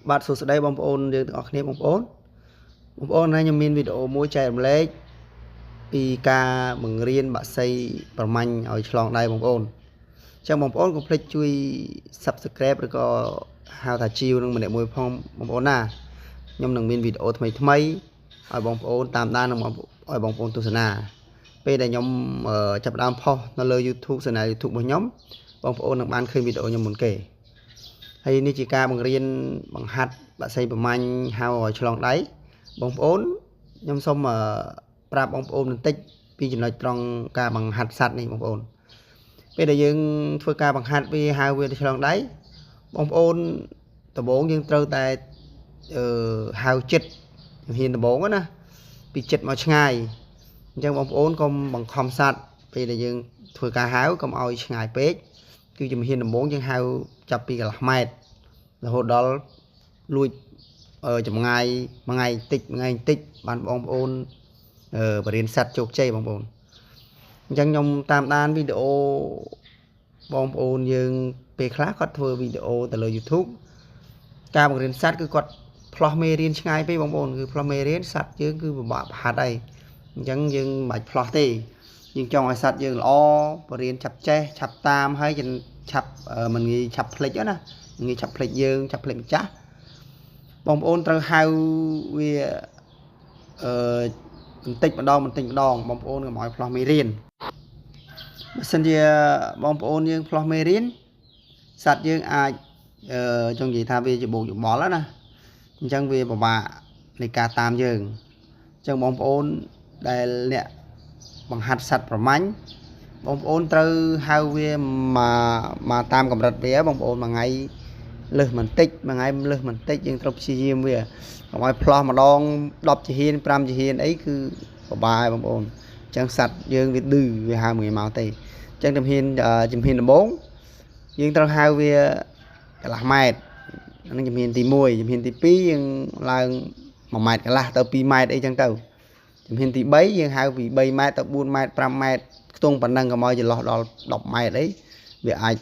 បាទសួស្តីបងប្អូនយើងទាំងអស់គ្នាបងប្អូនណាខ្ញុំមានវីដេអូមួយចែករំលែកពីការបង្រៀនបាក់សីប្រមាញ់ឲ្យឆ្លងដៃបងប្អូនអញ្ចឹងបងប្អូនកុំភ្លេចជួយ Subscribe ឬក៏ហៅថាជីវនឹងម្នាក់មួយផងបងប្អូនណាខ្ញុំនឹងមានវីដេអូថ្មីឲ្យបងប្អូនតាមដាននឹងឲ្យបងប្អូនទស្សនាពេលដែលខ្ញុំចាប់ផ្ដើមផុសនៅលើ YouTube Channel YouTube របស់ខ្ញុំបងប្អូននឹងបានឃើញវីដេអូខ្ញុំមុនគេហើយនេះជាការបង្រៀនបង្ហាត់បាក់សីប្រមាញ់ហៅឲ្យឆ្លងដៃបងប្អូនខ្ញុំសូមប្រាប់បងប្អូនបន្តិចពីចំណុចត្រង់ការបង្ហាត់សัตว์នេះបងប្អូនពេលដែលយើងធ្វើការបង្ហាត់វាហៅវាទៅឆ្លងដៃបងប្អូនដំបូងយើងត្រូវតែហៅចិត្តហ៊ានដំបូងណាពីចិត្តមកឆ្ងាយអញ្ចឹងបងប្អូនកុំបង្ខំសัตว์ពេលដែលយើងធ្វើការហៅកុំឲ្យឆ្ងាយពេកគឺជំហានដំបូងយើងហៅចាប់ពីកន្លះម៉ែត្ររហូតដល់លួចចម្ងាយមួយថ្ងៃតិចបានបងប្អូនបរិញ្ញាសัตว์ជោគជ័យបងប្អូនអញ្ចឹងខ្ញុំតាមដានវីដេអូបងប្អូនយើងពេលខ្លះគាត់ធ្វើវីដេអូទៅលើ YouTube ការបង្រៀនសัตว์គឺគាត់ផ្លោះមេរៀនឆ្ងាយពេកបងប្អូនគឺផ្លោះមេរៀនសัตว์យើងគឺពិបាកប្រហាត់ហើយអញ្ចឹងយើងមិនបាច់ផ្លោះទេយើងចង់ឲ្យសัตว์យើងល្អបរិញ្ញាឆាប់ចេះឆាប់តាមហើយឆាប់មិនងាយឆាប់ភ្លេចណាងាយឆាប់ភ្លេចយើងឆាប់ភ្លេចម្ចាស់បងប្អូនត្រូវហៅវាបន្តិចម្ដងបងប្អូនកុំឲ្យផ្លោះមេរៀនបើសិនជាបងប្អូនយើងផ្លោះមេរៀនសัตว์យើងអាចចង់និយាយថាវាជាបោកច្បល់ណាអញ្ចឹងវាពិបាកនៃការតាមយើងអញ្ចឹងបងប្អូនដែលអ្នកបង្ហាត់សัตว์ប្រមាញ់បងប្អូនត្រូវហៅវាមកតាមកម្រិតវាបងប្អូនមួយថ្ងៃលើសបន្តិចមួយថ្ងៃលើសបន្តិចយើងត្រូវព្យាយាមវាកុំឲ្យផ្លោះម្ដង10ជាហ៊ាន5ជាហ៊ានអីគឺពិបាកហើយបងប្អូនអញ្ចឹងសัตว์យើងវាឌឺវាហៅមួយមកទេអញ្ចឹងជំហានដំបូងយើងត្រូវហៅវាកន្លះម៉ែត្រអានឹងជំហានទី1ជំហានទី2យើងឡើង1ម៉ែត្រកន្លះទៅ2ម៉ែត្រអីចឹងទៅជំហានទី3យើងហៅពី3ម៉ែត្រទៅ4ម៉ែត្រ5ម៉ែត្រខ្ទង់ប៉ុណ្ណឹងកុំឲ្យចន្លោះដល់10ម៉ែត្រអីវាអាច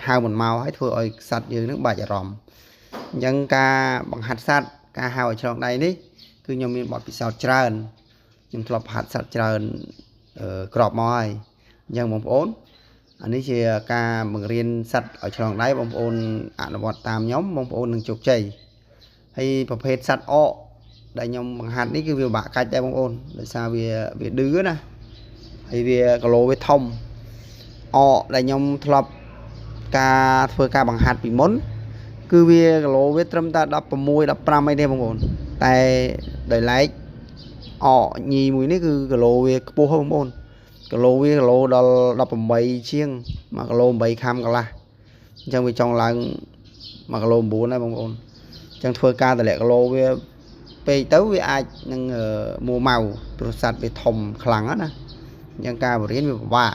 ហៅមិនមកហើយធ្វើឲ្យសัตว์យើងនឹងបាច់អារម្មណ៍អញ្ចឹងការបង្ហាត់សัตว์ការហៅឲ្យឆ្លងដៃនេះគឺខ្ញុំមានបទពិសោធន៍ច្រើនខ្ញុំធ្លាប់ហាត់សัตว์ច្រើនក្របមកហើយអញ្ចឹងបងប្អូនអានេះជាការបង្រៀនសัตว์ឲ្យឆ្លងដៃបងប្អូនអនុវត្តតាមខ្ញុំបងប្អូននឹងជោគជ័យហើយប្រភេទសัตว์អកដែលខ្ញុំបង្ហាត់នេះគឺវាពិបាកកាច់ដែរបងប្អូនដោយសារវាឌឺណាហើយវាគីឡូវាធំអកដែលខ្ញុំធ្លាប់ការធ្វើការបង្ហាត់ពីមុនគឺវាគីឡូវាត្រឹមតែ16 15អីទេបងប្អូនតែដោយឡែកអកញីមួយនេះគឺគីឡូវាខ្ពស់បងប្អូនគីឡូដល់18ជាង1គីឡូ8ខាំកន្លះអញ្ចឹងវាចង់ឡើង1គីឡូ9ដែរបងប្អូនអញ្ចឹងធ្វើការតម្លាក់គីឡូវាពេកទៅវាអាចនឹងមួម៉ៅព្រោះសัตว์វាធំខ្លាំងណាអញ្ចឹងការបរិញ្ញាវាពិបាក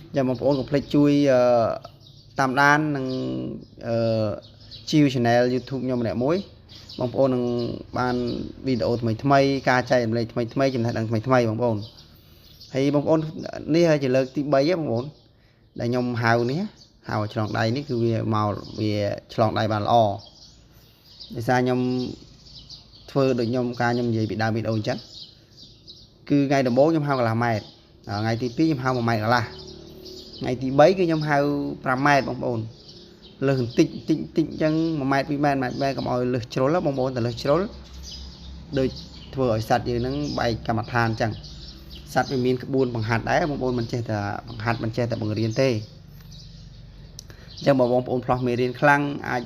អញ្ចឹងបងប្អូនកុំភ្លេចជួយតាមដាននឹងជីវ Channel YouTube ខ្ញុំម្នាក់មួយបងប្អូននឹងបានវីដេអូថ្មីការចែករំលែកថ្មីចំណេះដឹងថ្មីបងប្អូនហើយបងប្អូននេះហើយជាលើកទី3បងប្អូនដែលខ្ញុំហៅនេះហៅឆ្លងដៃនេះគឺវាមកវាឆ្លងដៃបានល្អដោយសារខ្ញុំធ្វើដូចខ្ញុំនិយាយពីដើមវីដេអូអញ្ចឹងគឺថ្ងៃដំបូងខ្ញុំហៅកន្លះម៉ែត្រថ្ងៃទី2ខ្ញុំហៅ1ម៉ែត្រកន្លះថ្ងៃទី3គឺខ្ញុំហៅ5ម៉ែត្របងប្អូនលើសបន្តិចអញ្ចឹង1ម៉ែត្រ2ម៉ែត្រកុំឲ្យលើសជ្រុលបងប្អូនតែលើសជ្រុលដូចធ្វើឲ្យសัตว์យើងនឹងបែកកម្មដ្ឋានអញ្ចឹងសัตว์វាមានក្បួនបង្ហាត់ដែរបងប្អូនមិនចេះតែបង្ហាត់មិនចេះតែបង្រៀនទេអញ្ចឹងបងប្អូនផ្លោះមេរៀនខ្លាំងអាច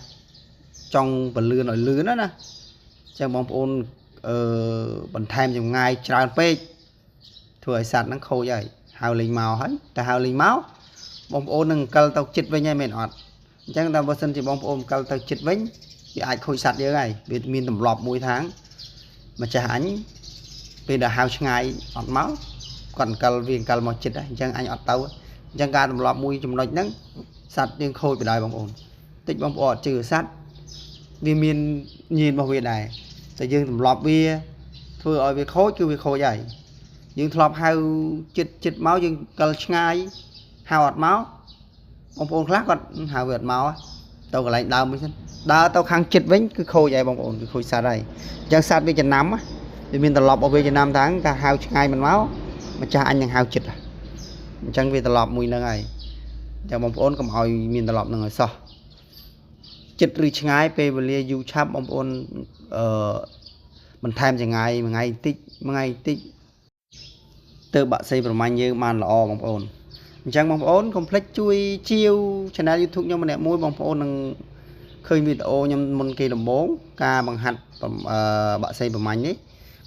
ចង់បន្លឿនឲ្យលឿនណាអញ្ចឹងបងប្អូនបន្ថែមចម្ងាយច្រើនពេកធ្វើឲ្យសัตว์ហ្នឹងខូចហើយហៅលេងមកហើយតែហៅលេងមកបងប្អូននឹងអង្កលទៅចិត្តវិញហើយមែនអត់អញ្ចឹងតែបើសិនជាបងប្អូនអង្កលទៅចិត្តវិញវាអាចខូចសัตว์យើងហើយវាមានទម្លាប់មួយທາງម្ចាស់អញពេលដែលហៅឆ្ងាយអត់មកគាត់អង្កលវាអង្កលមកចិត្តហើយអញ្ចឹងអញអត់ទៅអញ្ចឹងការទម្លាប់មួយចំណុចហ្នឹងសัตว์យើងខូចបណ្ដោយបងប្អូនតិចបងប្អូនអត់ជឿសัตว์វាមានញៀនរបស់វាដែរតែយើងទម្លាប់វាធ្វើឲ្យវាខូចគឺវាខូចហើយយើងធ្លាប់ហៅចិត្តមកយើងកលឆ្ងាយហៅអត់មកបងប្អូនខ្លះគាត់ហៅវាអត់មក tao cái lạnh đau mới chứ đau tao khang chật vĩnh cứ khôi vậy bông ổn cứ khôi sát đây chẳng sát với chân nắm á thì mình tập lọp ở về năm tháng cả hao ngày mình máu mà cha anhยังhao chật à chẳng vì tập lọp mùi nữa ngày chẳng bông ổn cầm hỏi mình tập lọp nữa sao chật rì ngay về về du chắp bông ổn mình tham chẳng ngày tích từ bạn xây vào mạnh như màn lọ bông ổn chẳng bông ổn complex chui chiêu channel YouTube nhưng mà nè môi bông ổn đang khơi video nhưng môn kia là 4 ca bằng hạt bạn xây vào mạnh ấy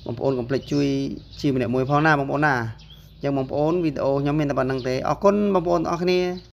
bông ổn complex chui chiêu mà nè môi pháo na bông ổn à chẳng bông ổn video nhóm mình là bạn đang thế con bông ổn ở kia